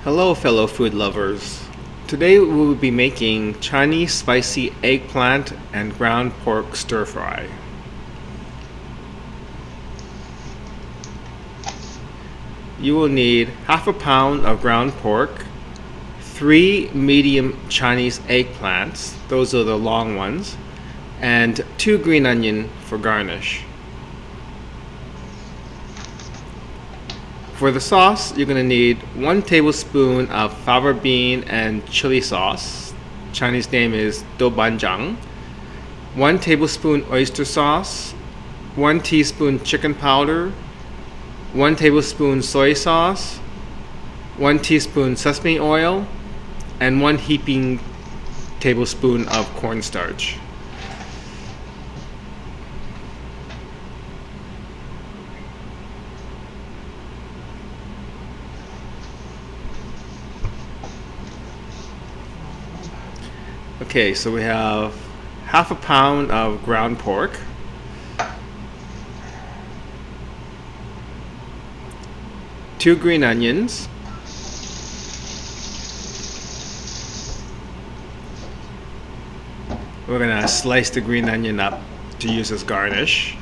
Hello fellow food lovers. Today we will be making Chinese spicy eggplant and ground pork stir fry. You will need half a pound of ground pork, 3 medium Chinese eggplants, those are the long ones, and 2 green onion for garnish. For the sauce, you're going to need 1 tablespoon of fava bean and chili sauce. Chinese name is doubanjiang. 1 tablespoon oyster sauce, 1 teaspoon chicken powder, 1 tablespoon soy sauce, 1 teaspoon sesame oil, and 1 heaping tablespoon of cornstarch. Okay, so we have half a pound of ground pork, two green onions, we're going to slice the green onion up to use as garnish.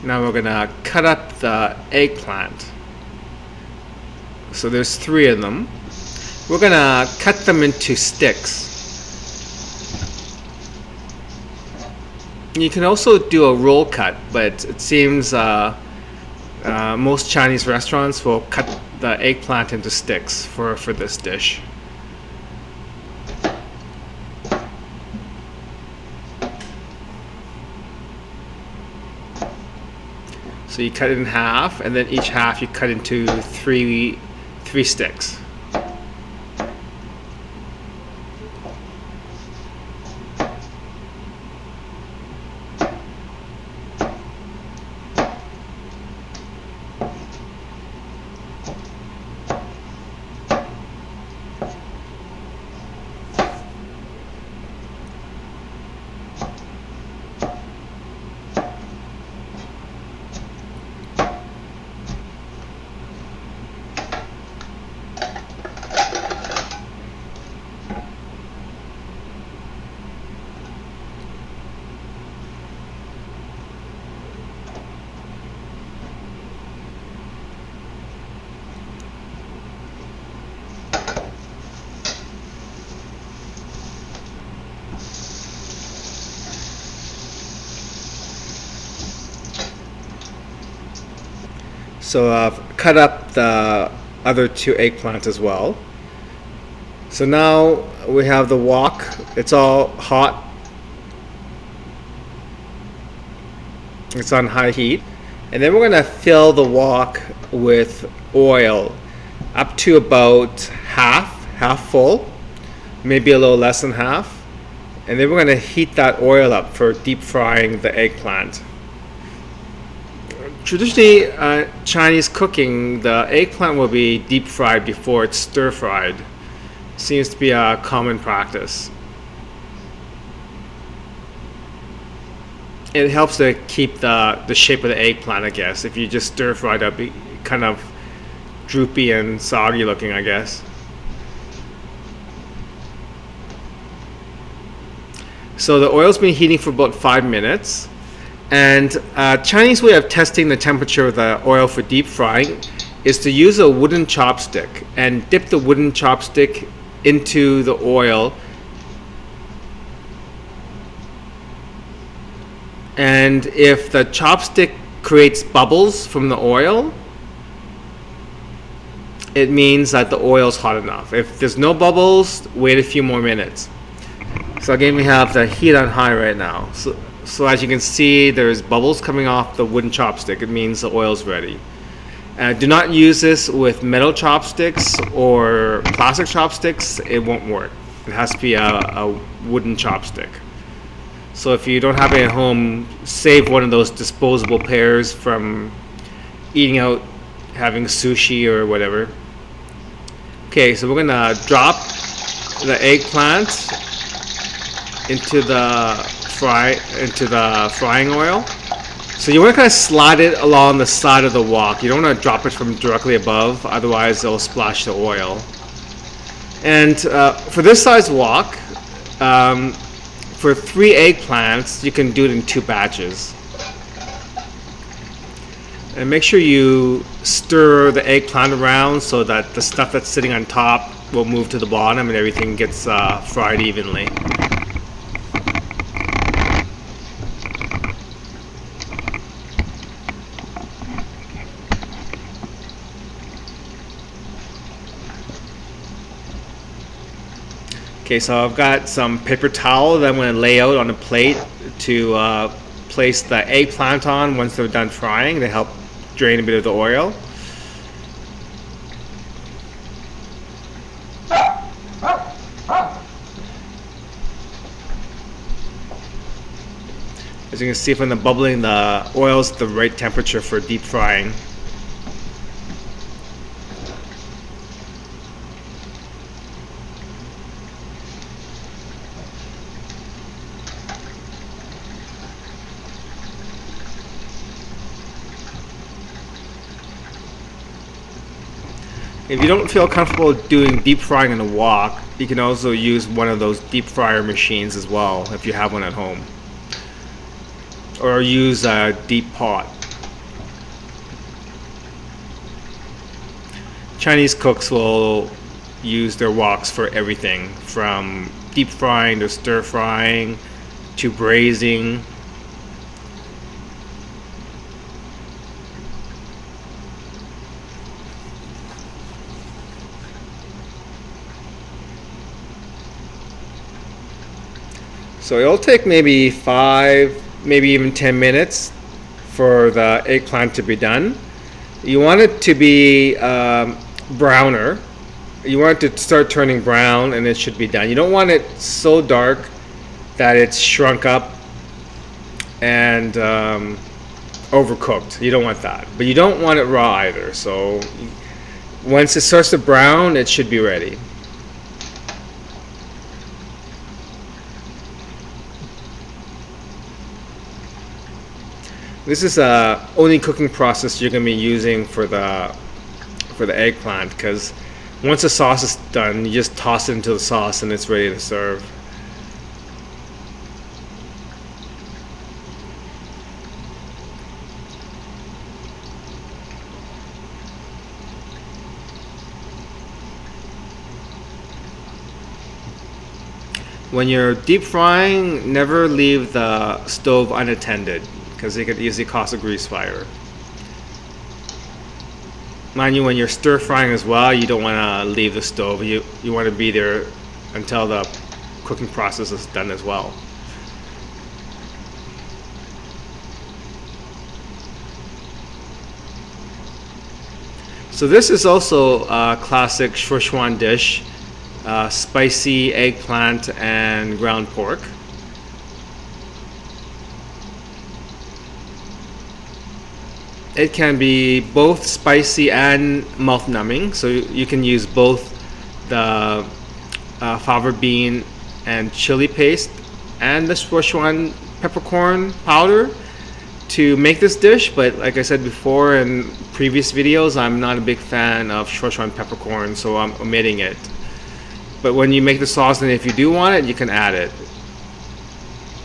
Now we're gonna cut up the eggplant. So there's 3 of them. We're gonna cut them into sticks. You can also do a roll cut, but it seems most Chinese restaurants will cut the eggplant into sticks for this dish. So you cut it in half, and then each half you cut into three sticks. So I've cut up the other 2 eggplants as well. So now we have the wok. It's all hot. It's on high heat. And then we're going to fill the wok with oil up to about half full, maybe a little less than half. And then we're going to heat that oil up for deep frying the eggplant. Traditionally, Chinese cooking, the eggplant will be deep fried before it's stir fried. Seems to be a common practice. It helps to keep the shape of the eggplant, I guess. If you just stir fry it up, it kind of droopy and soggy looking, I guess. So the oil's been heating for about 5 minutes. And Chinese way of testing the temperature of the oil for deep frying is to use a wooden chopstick and dip the wooden chopstick into the oil. And if the chopstick creates bubbles from the oil, it means that the oil is hot enough. If there's no bubbles, wait a few more minutes. So again, we have the heat on high right now. So as you can see, there's bubbles coming off the wooden chopstick. It means the oil's ready. Do not use this with metal chopsticks or plastic chopsticks. It won't work. It has to be a wooden chopstick. So if you don't have it at home, save one of those disposable pairs from eating out, having sushi or whatever. Okay, so we're gonna drop the eggplant into the frying oil. So you want to kind of slide it along the side of the wok. You don't want to drop it from directly above, otherwise it'll splash the oil. And for this size wok, for 3 eggplants, you can do it in 2 batches. And make sure you stir the eggplant around so that the stuff that's sitting on top will move to the bottom and everything gets fried evenly. Okay, so I've got some paper towel that I'm going to lay out on a plate to place the eggplant on once they're done frying. They help drain a bit of the oil. As you can see from the bubbling, the oil's the right temperature for deep frying. If you don't feel comfortable doing deep frying in a wok, you can also use one of those deep fryer machines as well if you have one at home. Or use a deep pot. Chinese cooks will use their woks for everything, from deep frying to stir frying to braising. So it'll take maybe 5, maybe even 10 minutes for the eggplant to be done. You want it to be browner. You want it to start turning brown and it should be done. You don't want it so dark that it's shrunk up and overcooked. You don't want that. But you don't want it raw either. So once it starts to brown, it should be ready. This is the only cooking process you're going to be using for the eggplant, because once the sauce is done, you just toss it into the sauce and it's ready to serve. When you're deep frying, never leave the stove unattended, because it could easily cause a grease fire. Mind you, when you're stir frying as well, you don't want to leave the stove. You want to be there until the cooking process is done as well. So this is also a classic Sichuan dish, spicy eggplant and ground pork. It can be both spicy and mouth numbing, so you can use both the fava bean and chili paste and the Sichuan peppercorn powder to make this dish. But like I said before in previous videos, I'm not a big fan of Sichuan peppercorn, so I'm omitting it. But when you make the sauce, and if you do want it, you can add it.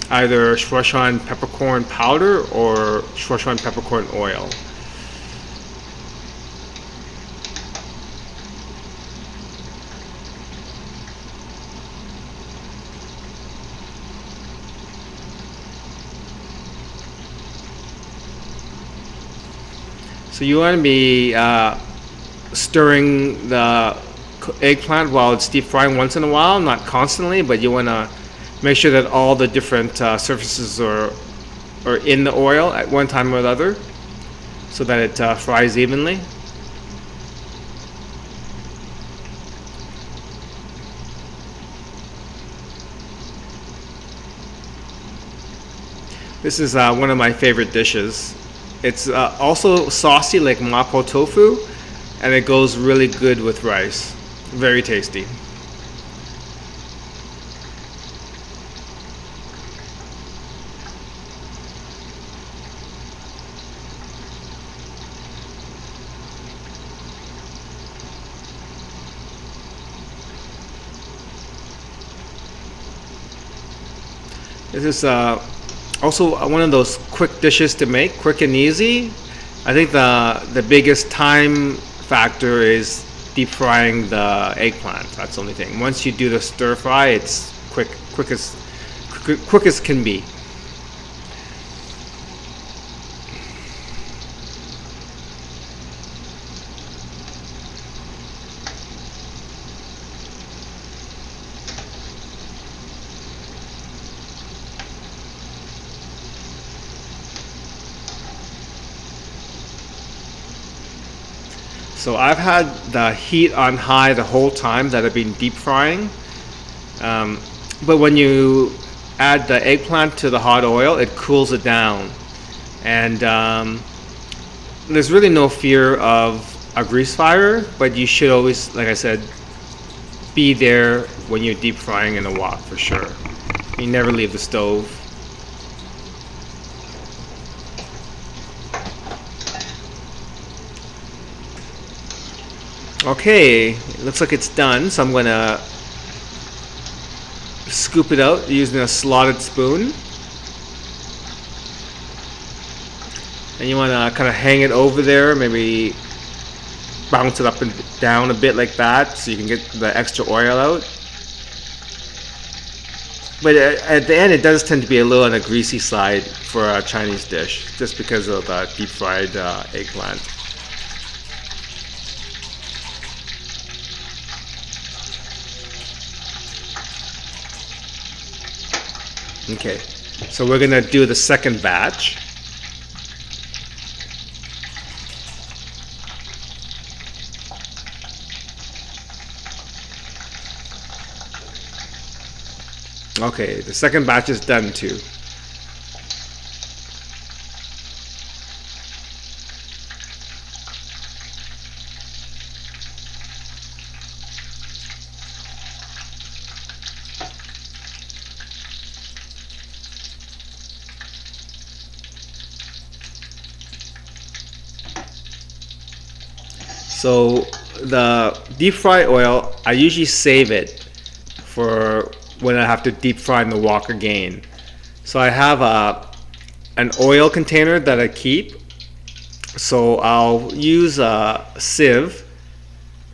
Either Sichuan peppercorn powder or Sichuan peppercorn oil. So you want to be stirring the eggplant while it's deep frying once in a while, not constantly, but you want to make sure that all the different surfaces are in the oil at one time or the other, so that it fries evenly. This is one of my favorite dishes. It's also saucy like mapo tofu, and it goes really good with rice. Very tasty. This is also one of those quick dishes to make, quick and easy. I think the biggest time factor is deep frying the eggplant. That's the only thing. Once you do the stir fry, it's quick as can be. So I've had the heat on high the whole time that I've been deep frying. But when you add the eggplant to the hot oil, it cools it down. And there's really no fear of a grease fire, but you should always, like I said, be there when you're deep frying in a wok for sure. You never leave the stove. Okay, it looks like it's done, so I'm gonna scoop it out using a slotted spoon. And you wanna kind of hang it over there, maybe bounce it up and down a bit like that so you can get the extra oil out. But at the end, it does tend to be a little on the greasy side for a Chinese dish, just because of the deep fried eggplant. Okay, so we're gonna do the second batch. Okay, the second batch is done too. So the deep fry oil, I usually save it for when I have to deep fry in the wok again. So I have an oil container that I keep. So I'll use a sieve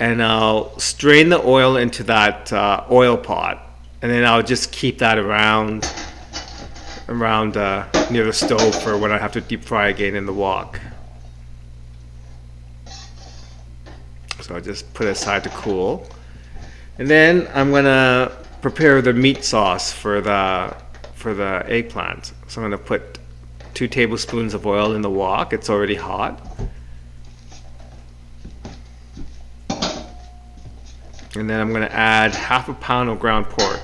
and I'll strain the oil into that oil pot, and then I'll just keep that around near the stove for when I have to deep fry again in the wok. So I'll just put it aside to cool. And then I'm gonna prepare the meat sauce for the eggplant. So I'm gonna put 2 tablespoons of oil in the wok. It's already hot. And then I'm gonna add half a pound of ground pork.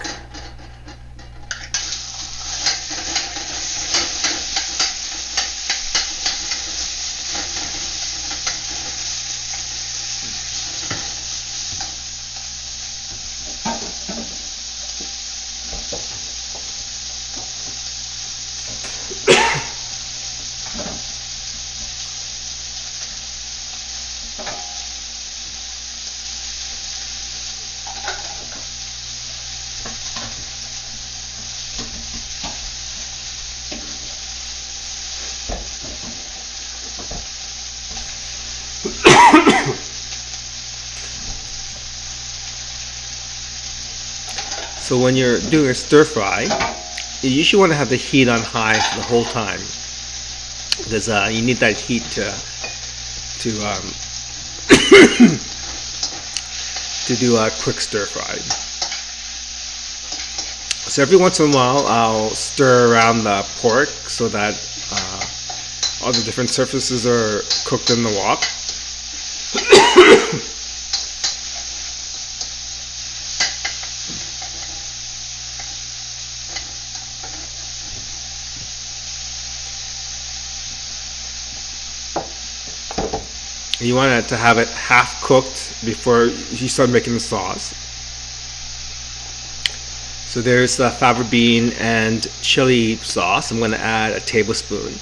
So when you're doing a stir fry, you usually want to have the heat on high the whole time, because you need that heat to to do a quick stir fry. So every once in a while, I'll stir around the pork so that all the different surfaces are cooked in the wok. You want to have it half cooked before you start making the sauce. So there's the fava bean and chili sauce. I'm going to add a tablespoon.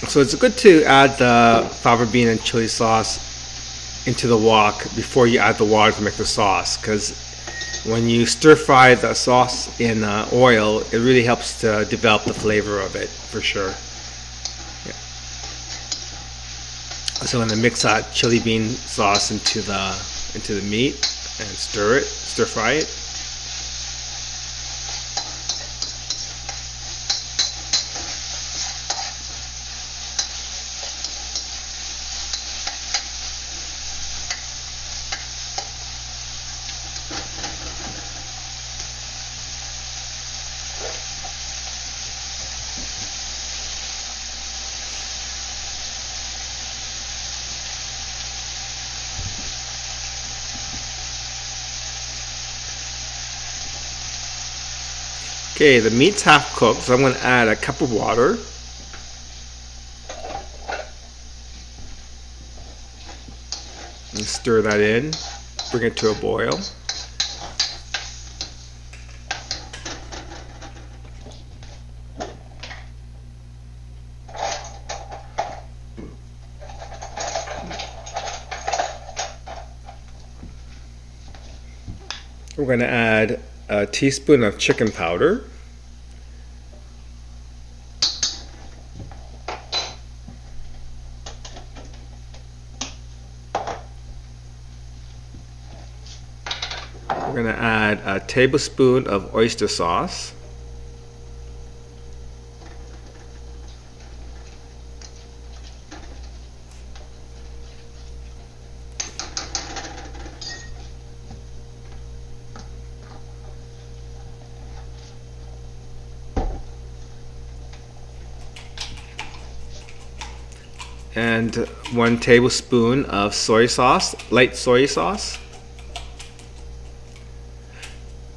So it's good to add the fava bean and chili sauce into the wok before you add the water to make the sauce, because when you stir fry the sauce in oil, it really helps to develop the flavor of it for sure. Yeah. So I'm going to mix that chili bean sauce into the meat and stir fry it. Okay, the meat's half cooked, so I'm going to add a cup of water. And stir that in, bring it to a boil. We're going to add a teaspoon of chicken powder. We're going to add a tablespoon of oyster sauce. And 1 tablespoon of soy sauce, light soy sauce.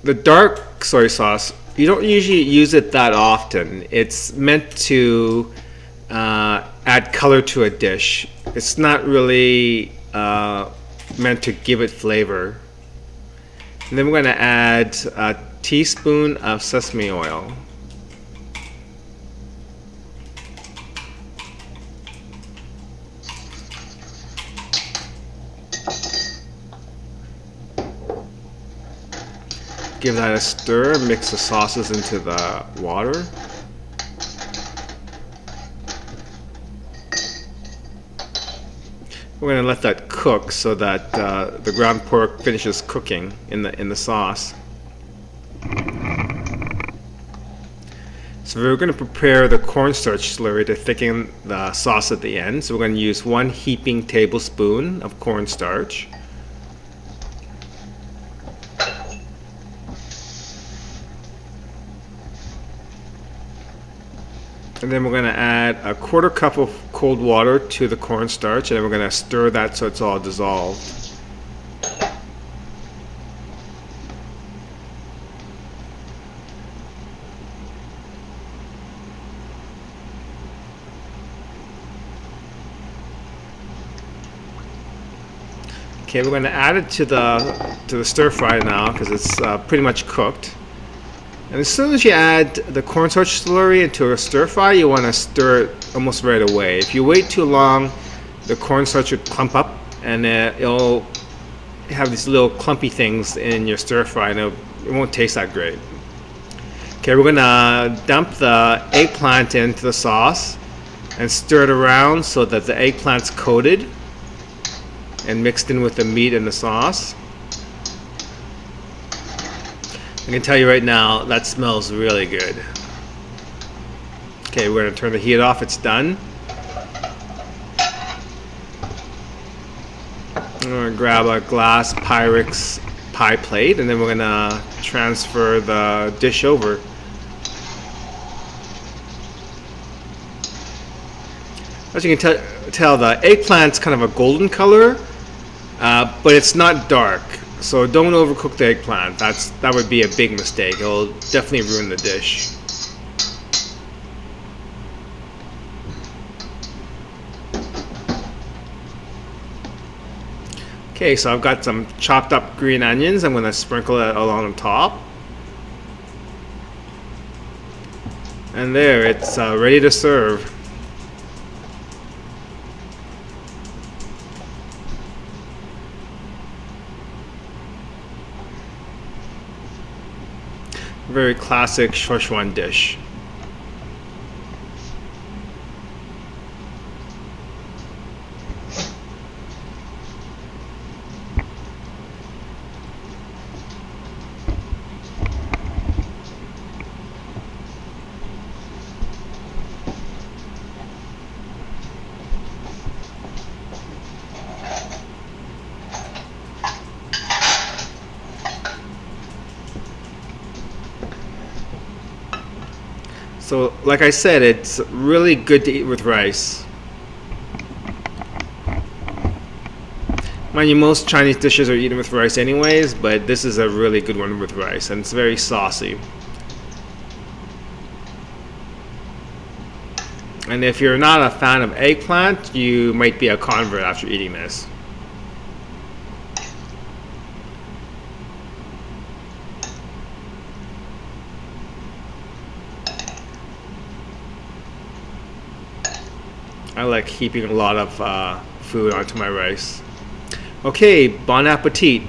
The dark soy sauce, you don't usually use it that often. It's meant to add color to a dish. It's not really meant to give it flavor. And then we're going to add a teaspoon of sesame oil. Give that a stir, mix the sauces into the water. We're going to let that cook so that the ground pork finishes cooking in the sauce. So we're going to prepare the cornstarch slurry to thicken the sauce at the end. So we're going to use 1 heaping tablespoon of cornstarch. And then we're going to add a 1/4 cup of cold water to the cornstarch, and then we're going to stir that so it's all dissolved. Okay, we're going to add it to the stir fry now because it's pretty much cooked. And as soon as you add the cornstarch slurry into a stir fry, you want to stir it almost right away. If you wait too long, the cornstarch would clump up, and it'll have these little clumpy things in your stir fry, and it won't taste that great. Okay, we're going to dump the eggplant into the sauce and stir it around so that the eggplant's coated and mixed in with the meat and the sauce. I can tell you right now, that smells really good. Okay, we're going to turn the heat off. It's done. I'm going to grab a glass Pyrex pie plate, and then we're going to transfer the dish over. As you can tell, the eggplant's kind of a golden color, but it's not dark. So don't overcook the eggplant. That would be a big mistake. It'll definitely ruin the dish. Okay, so I've got some chopped up green onions. I'm going to sprinkle it along the top. And there, it's ready to serve. Very classic Sichuan dish. So, like I said, it's really good to eat with rice. Mind you, most Chinese dishes are eaten with rice anyways, but this is a really good one with rice, and it's very saucy. And if you're not a fan of eggplant, you might be a convert after eating this. I like heaping a lot of food onto my rice. Okay, bon appetit.